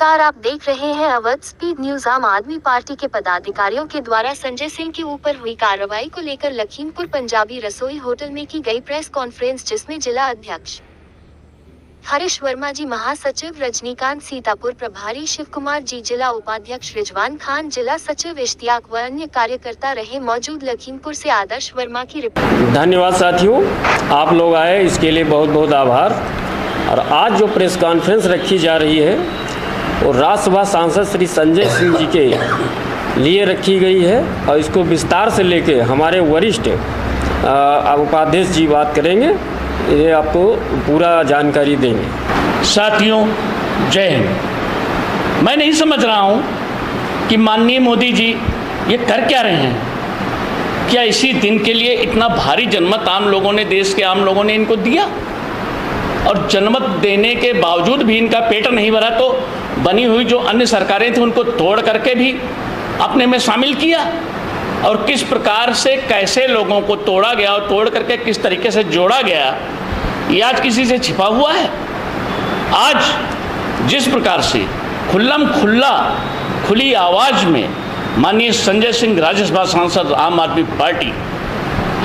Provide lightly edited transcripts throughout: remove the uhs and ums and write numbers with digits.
नमस्कार, आप देख रहे हैं अवध स्पीड न्यूज। आम आदमी पार्टी के पदाधिकारियों के द्वारा संजय सिंह के ऊपर हुई कार्रवाई को लेकर लखीमपुर पंजाबी रसोई होटल में की गई प्रेस कॉन्फ्रेंस, जिसमें जिला अध्यक्ष हरीश वर्मा जी, महासचिव रजनीकांत सीतापुर, प्रभारी शिव कुमार जी, जिला उपाध्यक्ष रिजवान खान, जिला सचिव इश्तियाक व अन्य कार्यकर्ता रहे मौजूद। लखीमपुर से आदर्श वर्मा की रिपोर्ट। धन्यवाद साथियों, आप लोग आए इसके लिए बहुत बहुत आभार। और आज जो प्रेस कॉन्फ्रेंस रखी जा रही है और राज्यसभा सांसद श्री संजय सिंह जी के लिए रखी गई है और इसको विस्तार से लेके हमारे वरिष्ठ उपाध्यक्ष जी बात करेंगे, ये आपको पूरा जानकारी देंगे। साथियों, जय हिंद। मैं नहीं समझ रहा हूँ कि माननीय मोदी जी ये कर क्या रहे हैं। क्या इसी दिन के लिए इतना भारी जनमत आम लोगों ने, देश के आम लोगों ने इनको दिया और जनमत देने के बावजूद भी इनका पेट नहीं भरा तो बनी हुई जो अन्य सरकारें थी उनको तोड़ करके भी अपने में शामिल किया। और किस प्रकार से कैसे लोगों को तोड़ा गया और तोड़ करके किस तरीके से जोड़ा गया, ये आज किसी से छिपा हुआ है। आज जिस प्रकार से खुली आवाज़ में माननीय संजय सिंह राज्यसभा सांसद आम आदमी पार्टी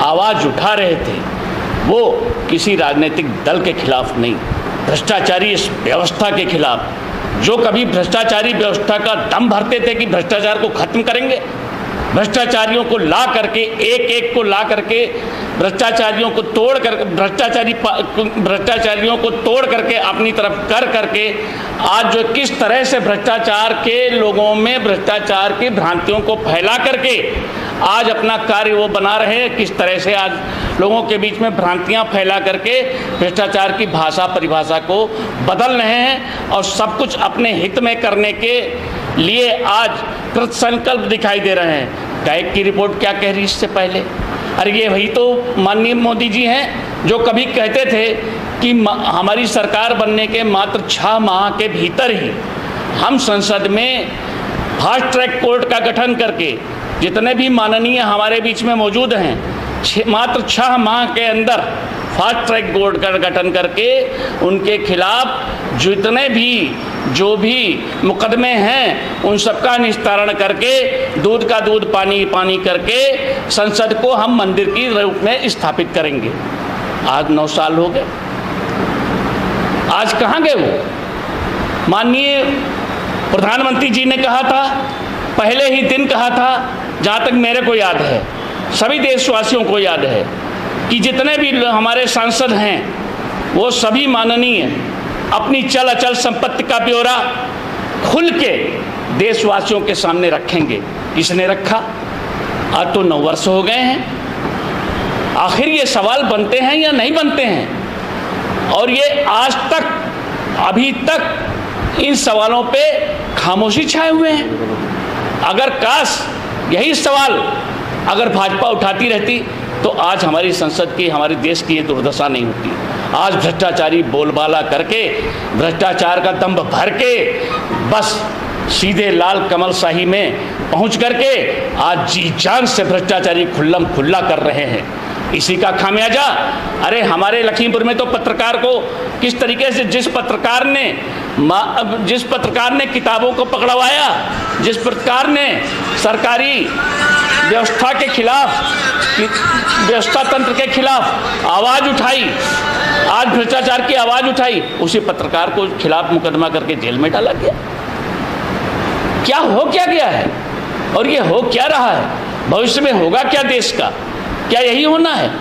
आवाज़ उठा रहे थे, वो किसी राजनीतिक दल के खिलाफ नहीं, भ्रष्टाचारी इस व्यवस्था के खिलाफ, जो कभी भ्रष्टाचारी व्यवस्था का दम भरते थे कि भ्रष्टाचार को खत्म करेंगे, भ्रष्टाचारियों को ला करके एक को ला करके भ्रष्टाचारियों को तोड़ कर भ्रष्टाचारियों को तोड़ करके अपनी तरफ कर करके आज जो किस तरह से भ्रष्टाचार के लोगों में भ्रष्टाचार की भ्रांतियों को फैला करके आज अपना कार्य वो बना रहे हैं, किस तरह से आज लोगों के बीच में भ्रांतियां फैला करके भ्रष्टाचार की भाषा परिभाषा को बदल रहे हैं और सब कुछ अपने हित में करने के लिए आज कृतसंकल्प दिखाई दे रहे हैं। गायक की रिपोर्ट क्या कह रही इससे पहले? अरे ये वही तो माननीय मोदी जी हैं जो कभी कहते थे कि हमारी सरकार बनने के मात्र 6 माह के भीतर ही हम संसद में फास्ट ट्रैक कोर्ट का गठन करके जितने भी माननीय हमारे बीच में मौजूद हैं, मात्र 6 माह के अंदर फास्ट ट्रैक कोर्ट का गठन करके उनके खिलाफ जो भी मुकदमे हैं उन सबका निस्तारण करके दूध का दूध पानी पानी करके संसद को हम मंदिर की रूप में स्थापित करेंगे। आज 9 साल हो गए, आज कहाँ गए वो? माननीय प्रधानमंत्री जी ने कहा था, पहले ही दिन कहा था, जहाँ तक मेरे को याद है, सभी देशवासियों को याद है कि जितने भी हमारे सांसद हैं वो सभी माननीय अपनी चल अचल संपत्ति का ब्यौरा खुल के देशवासियों के सामने रखेंगे। किसने रखा? आज तो 9 वर्ष हो गए हैं। आखिर ये सवाल बनते हैं या नहीं बनते हैं? और ये आज तक अभी तक इन सवालों पे खामोशी छाए हुए हैं। अगर काश यही सवाल अगर भाजपा उठाती रहती तो आज हमारी संसद की, हमारे देश की ये दुर्दशा नहीं होती। आज भ्रष्टाचारी बोलबाला करके, भ्रष्टाचार का दंभ भर के बस सीधे लाल कमल शाही में पहुंच करके आज जी जान से भ्रष्टाचारी खुल्लम खुल्ला कर रहे हैं। इसी का खामियाजा अरे हमारे लखीमपुर में तो पत्रकार को किस तरीके से जिस पत्रकार ने किताबों को पकड़वाया, जिस पत्रकार ने सरकारी व्यवस्था के खिलाफ, व्यवस्था तंत्र के खिलाफ आवाज़ उठाई, आज भ्रष्टाचार की आवाज़ उठाई, उसी पत्रकार को खिलाफ मुकदमा करके जेल में डाला गया। क्या गया है और ये हो क्या रहा है? भविष्य में होगा क्या देश का? क्या यही होना है?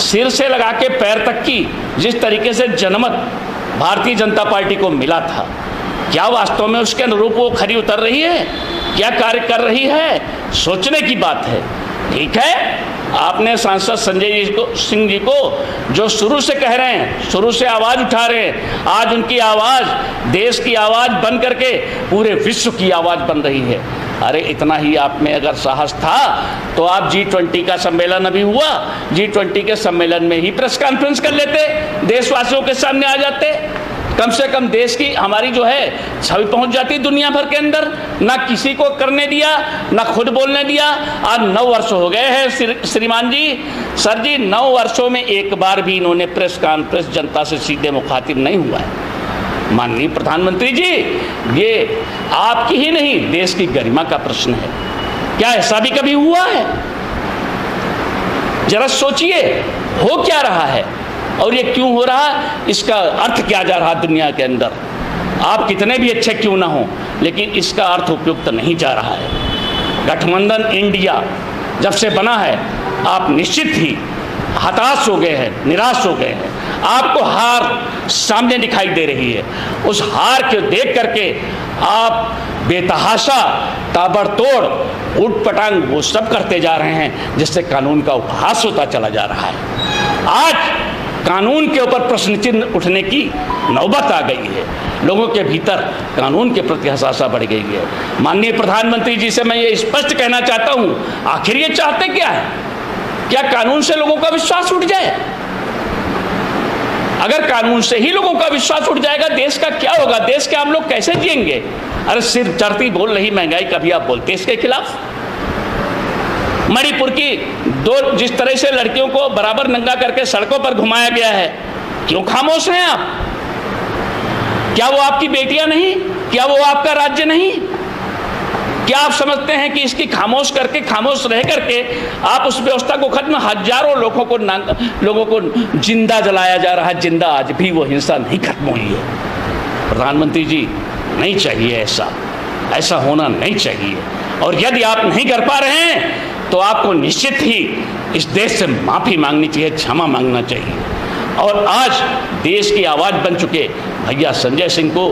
सिर से लगा के पैर तक की जिस तरीके से जनमत भारतीय जनता पार्टी को मिला था, क्या वास्तव में उसके अनुरूप वो खरी उतर रही है? क्या कार्य कर रही है? सोचने की बात है। ठीक है, आपने सांसद संजय सिंह जी को जो शुरू से कह रहे हैं, शुरू से आवाज़ उठा रहे हैं, आज उनकी आवाज़ देश की आवाज़ बन करके पूरे विश्व की आवाज़ बन रही है। अरे इतना ही आप में अगर साहस था तो आप G20 का सम्मेलन अभी हुआ, G20 के सम्मेलन में ही प्रेस कॉन्फ्रेंस कर लेते, देशवासियों के सामने आ जाते, कम से कम देश की हमारी जो है छवि पहुंच जाती दुनिया भर के अंदर। ना किसी को करने दिया, ना खुद बोलने दिया। आज 9 वर्ष हो गए हैं श्रीमान जी, सर जी, 9 वर्षों में एक बार भी इन्होंने प्रेस कॉन्फ्रेंस जनता से सीधे मुखातिब नहीं हुआ है। माननीय प्रधानमंत्री जी, ये आपकी ही नहीं देश की गरिमा का प्रश्न है। क्या ऐसा भी कभी हुआ है? जरा सोचिए, हो क्या रहा है और ये क्यों हो रहा है, इसका अर्थ क्या जा रहा है दुनिया के अंदर। आप कितने भी अच्छे क्यों ना हो, लेकिन इसका अर्थ उपयुक्त नहीं जा रहा है। गठबंधन इंडिया जब से बना है, आप निश्चित ही हताश हो गए हैं, निराश हो गए हैं। आपको हार सामने दिखाई दे रही है। उस हार को देख करके आप बेतहाशा ताबड़तोड़ उठपटांग वो सब करते जा रहे हैं जिससे कानून का उपहास होता चला जा रहा है। आज कानून के ऊपर प्रश्न चिन्ह उठने की नौबत आ गई है। लोगों के भीतर कानून के प्रति हसासा बढ़ गई है। माननीय प्रधानमंत्री जी से मैं ये स्पष्ट कहना चाहता हूँ, आखिर ये चाहते क्या है? क्या कानून से लोगों का विश्वास उठ जाए? अगर कानून से ही लोगों का विश्वास उठ जाएगा, देश का क्या होगा? देश के हम लोग कैसे जिएंगे? अरे सिर्फ चढ़ती बोल रही महंगाई, कभी आप बोलते इसके खिलाफ? मणिपुर की जिस तरह से लड़कियों को बराबर नंगा करके सड़कों पर घुमाया गया है, क्यों खामोश हैं आप? क्या वो आपकी बेटियां नहीं? क्या वो आपका राज्य नहीं? क्या आप समझते हैं कि इसकी खामोश रह करके आप उस व्यवस्था को खत्म, हजारों लोगों को जिंदा जलाया जा रहा है। जिंदा आज भी वो हिंसा नहीं खत्म हुई है। प्रधानमंत्री जी, नहीं चाहिए ऐसा होना नहीं चाहिए। और यदि आप नहीं कर पा रहे हैं तो आपको निश्चित ही इस देश से माफी मांगनी चाहिए, क्षमा मांगना चाहिए। और आज देश की आवाज बन चुके भैया संजय सिंह को